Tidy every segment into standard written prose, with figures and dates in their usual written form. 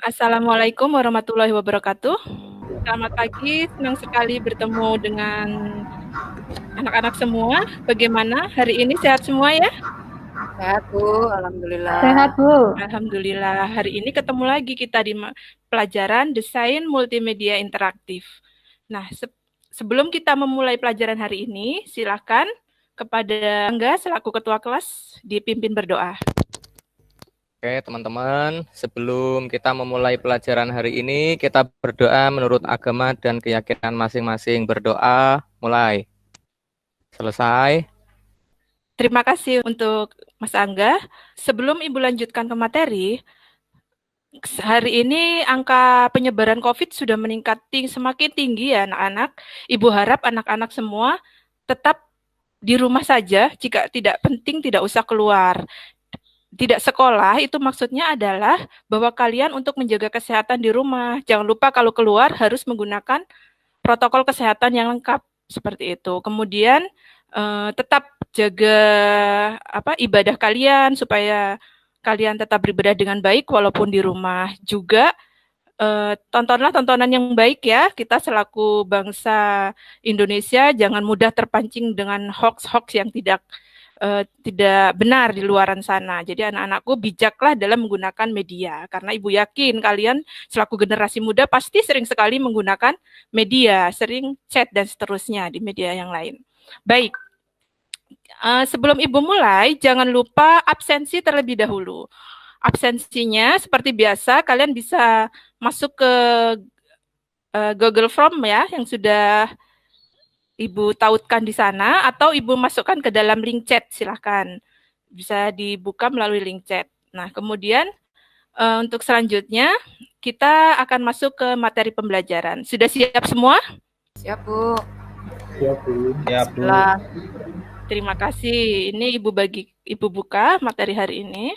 Assalamualaikum warahmatullahi wabarakatuh. Selamat pagi, senang sekali bertemu dengan anak-anak semua. Bagaimana hari ini, sehat semua ya? Sehat, Bu. Alhamdulillah. Sehat, Bu. Alhamdulillah, hari ini ketemu lagi kita di pelajaran Desain Multimedia Interaktif. Nah, sebelum kita memulai pelajaran hari ini, silakan kepada Angga selaku ketua kelas dipimpin berdoa. Oke, teman-teman, sebelum kita memulai pelajaran hari ini, kita berdoa menurut agama dan keyakinan masing-masing. Berdoa, mulai. Selesai. Terima kasih untuk Mas Angga. Sebelum Ibu lanjutkan ke materi, hari ini angka penyebaran COVID sudah meningkat semakin tinggi ya anak-anak. Ibu harap anak-anak semua tetap di rumah saja, jika tidak penting tidak usah keluar. Tidak sekolah itu maksudnya adalah bahwa kalian untuk menjaga kesehatan di rumah. Jangan lupa kalau keluar harus menggunakan protokol kesehatan yang lengkap seperti itu. Kemudian tetap jaga ibadah kalian supaya kalian tetap beribadah dengan baik walaupun di rumah. Juga tontonlah tontonan yang baik ya. Kita selaku bangsa Indonesia jangan mudah terpancing dengan hoax-hoax yang tidak benar di luaran sana. Jadi anak-anakku bijaklah dalam menggunakan media. Karena Ibu yakin kalian selaku generasi muda pasti sering sekali menggunakan media, sering chat dan seterusnya di media yang lain. Baik, sebelum Ibu mulai, jangan lupa absensi terlebih dahulu. Absensinya seperti biasa, kalian bisa masuk ke Google Form ya, yang sudah Ibu tautkan di sana, atau Ibu masukkan ke dalam link chat, silahkan. Bisa dibuka melalui link chat. Nah, kemudian untuk selanjutnya, kita akan masuk ke materi pembelajaran. Sudah siap semua? Siap, Bu. Siap, Bu. Siap, Bu. Terima kasih. Ini Ibu buka materi hari ini.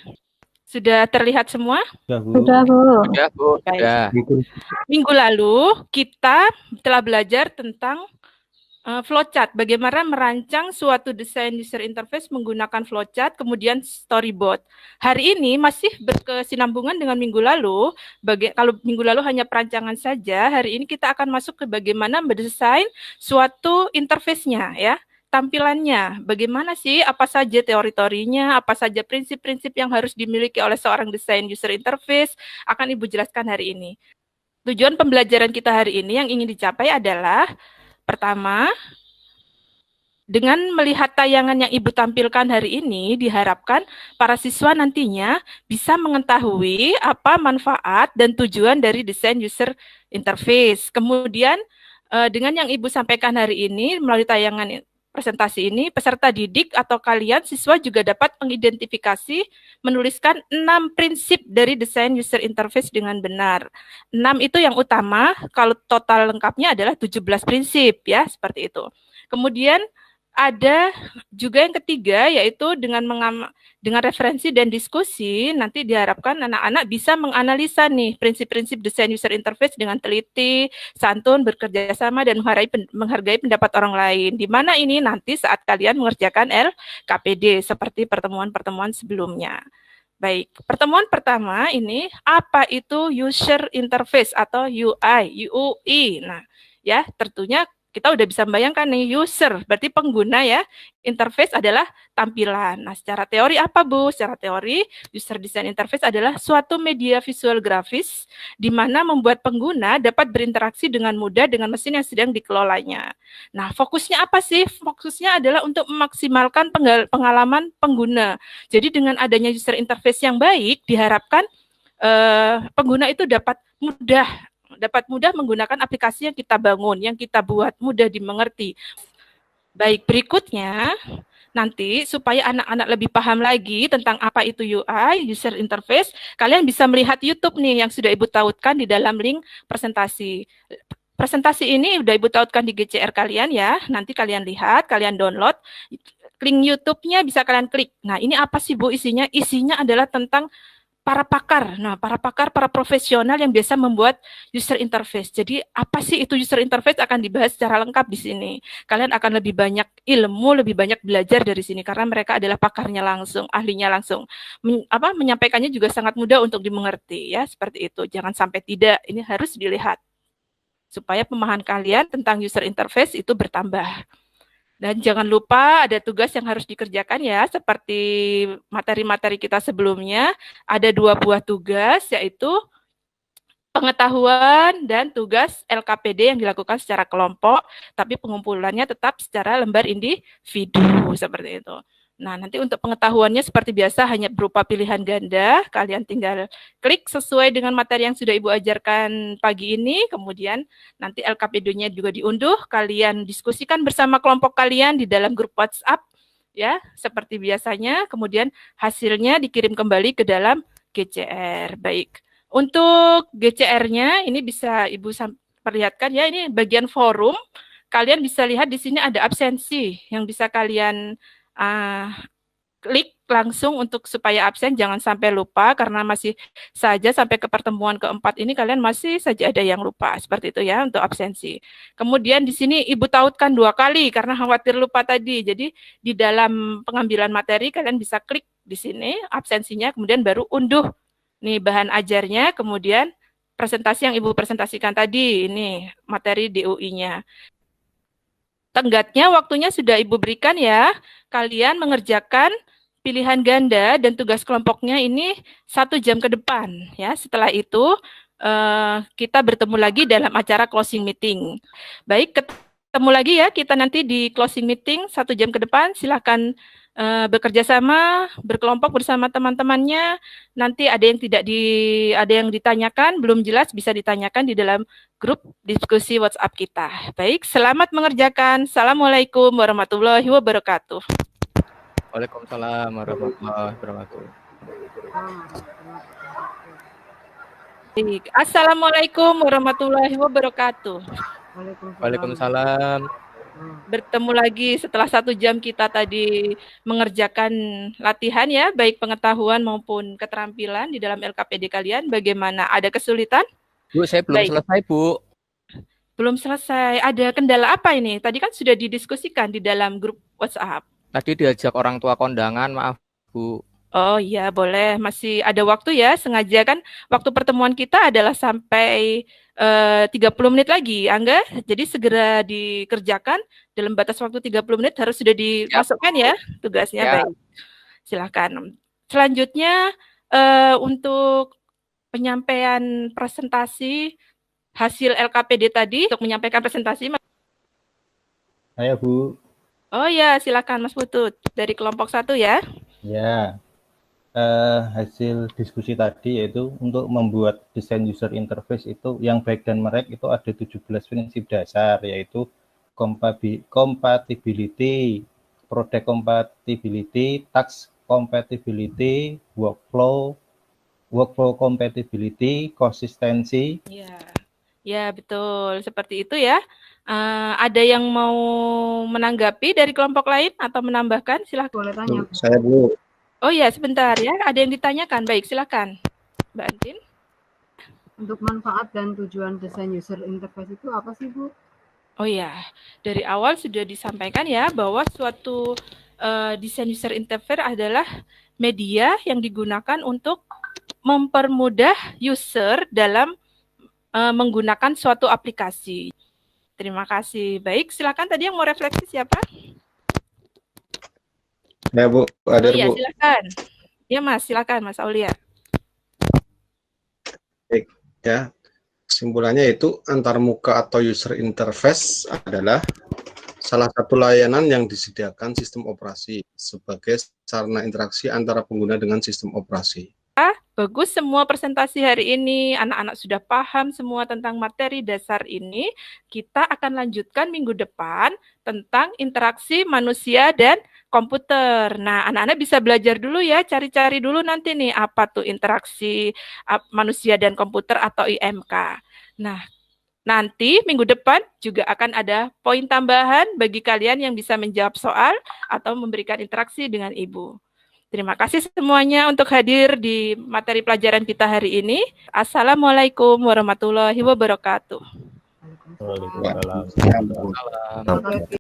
Sudah terlihat semua? Sudah, Bu. Sudah, Bu. Sudah, Bu. Sudah. Minggu lalu, kita telah belajar tentang flowchart, bagaimana merancang suatu desain user interface menggunakan flowchart, kemudian storyboard. Hari ini masih berkesinambungan dengan minggu lalu. Kalau minggu lalu hanya perancangan saja, hari ini kita akan masuk ke bagaimana mendesain suatu interface-nya ya. Tampilannya, bagaimana sih, apa saja teori-teorinya, apa saja prinsip-prinsip yang harus dimiliki oleh seorang desain user interface, akan Ibu jelaskan hari ini. Tujuan pembelajaran kita hari ini yang ingin dicapai adalah pertama, dengan melihat tayangan yang Ibu tampilkan hari ini, diharapkan para siswa nantinya bisa mengetahui apa manfaat dan tujuan dari desain user interface. Kemudian, dengan yang Ibu sampaikan hari ini, melalui tayangan presentasi ini, peserta didik atau kalian siswa juga dapat mengidentifikasi, menuliskan 6 prinsip dari desain user interface dengan benar. 6 itu yang utama, kalau total lengkapnya adalah 17 prinsip ya, seperti itu. Kemudian ada juga yang ketiga, yaitu dengan referensi dan diskusi, nanti diharapkan anak-anak bisa menganalisa nih prinsip-prinsip desain user interface dengan teliti, santun, bekerja sama, dan menghargai pendapat orang lain. Di mana ini nanti saat kalian mengerjakan LKPD, seperti pertemuan-pertemuan sebelumnya. Baik, pertemuan pertama ini, apa itu user interface atau UI, UI. Nah, ya tentunya kita udah bisa membayangkan nih, user berarti pengguna ya, interface adalah tampilan. Nah, secara teori apa Bu? Secara teori, user design interface adalah suatu media visual grafis di mana membuat pengguna dapat berinteraksi dengan mudah dengan mesin yang sedang dikelolanya. Nah, fokusnya apa sih? Fokusnya adalah untuk memaksimalkan pengalaman pengguna. Jadi dengan adanya user interface yang baik, diharapkan pengguna itu dapat mudah menggunakan aplikasi yang kita bangun, yang kita buat, mudah dimengerti. Baik, berikutnya nanti supaya anak-anak lebih paham lagi tentang apa itu UI, user interface, kalian bisa melihat YouTube nih yang sudah Ibu tautkan di dalam link presentasi. Presentasi ini udah Ibu tautkan di GCR kalian ya, nanti kalian lihat, kalian download, link YouTube-nya bisa kalian klik. Nah, ini apa sih Bu isinya? Isinya adalah tentang para pakar. Nah, para pakar, para profesional yang biasa membuat user interface. Jadi, apa sih itu user interface akan dibahas secara lengkap di sini. Kalian akan lebih banyak ilmu, lebih banyak belajar dari sini karena mereka adalah pakarnya langsung, ahlinya langsung. Menyampaikannya juga sangat mudah untuk dimengerti ya, seperti itu. Jangan sampai tidak, ini harus dilihat supaya pemahaman kalian tentang user interface itu bertambah. Dan jangan lupa ada tugas yang harus dikerjakan ya, seperti materi-materi kita sebelumnya. Ada 2 buah tugas, yaitu pengetahuan dan tugas LKPD yang dilakukan secara kelompok, tapi pengumpulannya tetap secara lembar individu, seperti itu. Nah, nanti untuk pengetahuannya seperti biasa hanya berupa pilihan ganda. Kalian tinggal klik sesuai dengan materi yang sudah Ibu ajarkan pagi ini. Kemudian nanti LKPD-nya juga diunduh. Kalian diskusikan bersama kelompok kalian di dalam grup WhatsApp. Ya, seperti biasanya. Kemudian hasilnya dikirim kembali ke dalam GCR. Baik. Untuk GCR-nya ini bisa Ibu perlihatkan ya. Ini bagian forum. Kalian bisa lihat di sini ada absensi yang bisa kalian klik langsung untuk supaya absen, jangan sampai lupa karena masih saja sampai ke pertemuan keempat ini kalian masih saja ada yang lupa, seperti itu ya untuk absensi. Kemudian di sini Ibu tautkan 2 kali karena khawatir lupa tadi. Jadi di dalam pengambilan materi kalian bisa klik di sini absensinya, kemudian baru unduh nih bahan ajarnya, kemudian presentasi yang Ibu presentasikan tadi, ini materi DOI-nya. Tenggatnya waktunya sudah Ibu berikan ya. Kalian mengerjakan pilihan ganda dan tugas kelompoknya ini 1 jam ke depan ya. Setelah itu kita bertemu lagi dalam acara closing meeting. Baik, ketemu lagi ya kita nanti di closing meeting 1 jam ke depan. Silakan bekerja sama, berkelompok bersama teman-temannya. Nanti ada yang ditanyakan, belum jelas bisa ditanyakan di dalam grup diskusi WhatsApp kita. Baik, selamat mengerjakan. Assalamualaikum warahmatullahi wabarakatuh. Waalaikumsalam warahmatullahi wabarakatuh. Baik, Assalamualaikum warahmatullahi wabarakatuh. Waalaikumsalam. Bertemu lagi setelah 1 jam kita tadi mengerjakan latihan ya, baik pengetahuan maupun keterampilan di dalam LKPD kalian. Bagaimana? Ada kesulitan? Bu, saya belum selesai, Bu. Belum selesai. Ada kendala apa ini? Tadi kan sudah didiskusikan di dalam grup WhatsApp. Tadi diajak orang tua kondangan, maaf, Bu. Oh iya, boleh. Masih ada waktu ya. Sengaja kan waktu pertemuan kita adalah sampai 30 menit lagi, Angga. Jadi segera dikerjakan dalam batas waktu 30 menit harus sudah dimasukkan ya tugasnya. Ya. Baik. Silakan. Selanjutnya untuk penyampaian presentasi hasil LKPD tadi, untuk menyampaikan presentasi. Saya, Bu. Oh ya, silakan Mas Putut dari kelompok 1 ya. Ya. Hasil diskusi tadi yaitu untuk membuat desain user interface itu yang baik dan merek itu ada 17 prinsip dasar, yaitu compatibility, product compatibility, task compatibility, workflow compatibility, konsistensi. Ya betul, seperti itu ya. Ada yang mau menanggapi dari kelompok lain atau menambahkan? Silahkan. Boleh tanya. Saya, Bu. Oh ya, sebentar ya. Ada yang ditanyakan. Baik, silakan. Mbak Antin. Untuk manfaat dan tujuan desain user interface itu apa sih, Bu? Oh ya, dari awal sudah disampaikan ya bahwa suatu desain user interface adalah media yang digunakan untuk mempermudah user dalam menggunakan suatu aplikasi. Terima kasih. Baik, silakan tadi yang mau refleksi siapa? Ya, Bu, ada, iya, Bu. Silakan. Ya, Mas, silakan Mas Aulia. Baik, ya. Kesimpulannya itu antarmuka atau user interface adalah salah satu layanan yang disediakan sistem operasi sebagai sarana interaksi antara pengguna dengan sistem operasi. Bagus semua presentasi hari ini, anak-anak sudah paham semua tentang materi dasar ini. Kita akan lanjutkan minggu depan tentang interaksi manusia dan komputer. Nah, anak-anak bisa belajar dulu ya, cari-cari dulu nanti nih apa tuh interaksi manusia dan komputer atau IMK. Nah, nanti minggu depan juga akan ada poin tambahan bagi kalian yang bisa menjawab soal atau memberikan interaksi dengan Ibu. Terima kasih semuanya untuk hadir di materi pelajaran kita hari ini. Assalamualaikum warahmatullahi wabarakatuh. Waalaikumsalam. Salam. Oke.